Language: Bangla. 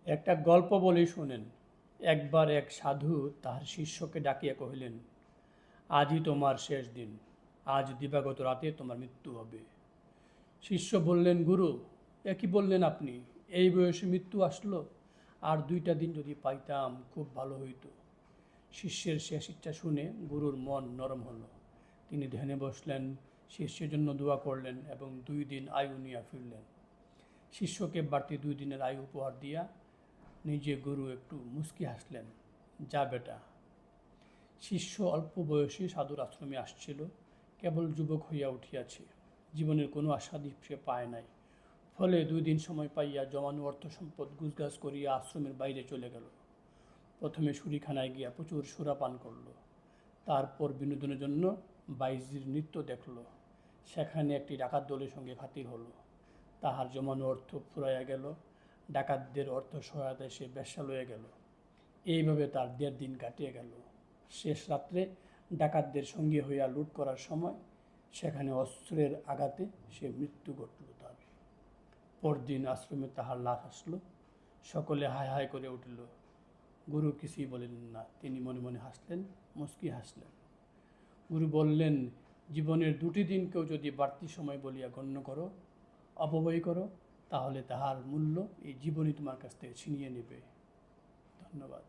একটা গল্প বলি শুনেন। একবার এক সাধু তাহার শিষ্যকে ডাকিয়া কহিলেন, আজই তোমার শেষ দিন, আজ দিবাগত রাতে তোমার মৃত্যু হবে। শিষ্য বললেন, গুরু, এ কি বললেন আপনি? এই বয়সে মৃত্যু আসলো? আর 2টা দিন যদি পাইতাম খুব ভালো হইতো। শিষ্যের শেষ ইচ্ছা শুনে গুরুর মন নরম হলো। তিনি ধ্যানে বসলেন, শিষ্যের জন্য দোয়া করলেন এবং 2 দিন আয়ু নিয়ে ফিরলেন। শিষ্যকে বাড়তি 2 দিনের আয়ু উপহার দিয়া নিজে গুরু একটু মুচকি হাসলেন, যা বেটা। শিষ্য অল্প বয়সী সাধুর আশ্রমে আসছিল, কেবল যুবক হইয়া উঠিয়াছে, জীবনের কোনো আস্বাদি সে পায় নাই। ফলে 2 দিন সময় পাইয়া জমানো অর্থ সম্পদ গুজগাছ করিয়া আশ্রমের বাইরে চলে গেল। প্রথমে সুরিখানায় গিয়া প্রচুর সুরা পান করল, তারপর বিনোদনের জন্য বাইজির নৃত্য দেখল। সেখানে একটি ডাকাত দলের সঙ্গে খাতির হলো, তাহার জমানো অর্থ ফুরাইয়া গেল। ডাকাতদের অর্থ সহায়তায় সে বেশ্যা লইয়া গেল। এইভাবে তার 1.5 দিন কাটিয়া গেল। শেষ রাত্রে ডাকাতদের সঙ্গী হইয়া লুট করার সময় সেখানে অস্ত্রের আঘাতে সে মৃত্যু ঘটল তার। পরদিন আশ্রমে তাহার লাশ আসলো, সকলে হায় হায় করে উঠিল। গুরু কিছুই বলিলেন না, তিনি মনে মনে হাসলেন, মুচকি হাসলেন। গুরু বললেন, জীবনের 2টি দিনকেও যদি বাড়তি সময় বলিয়া গণ্য করো, অপব্যয় করো, তাহলে তাহার মূল্য এই জীবনই তোমার কাছ থেকে ছিনিয়ে নেবে। ধন্যবাদ।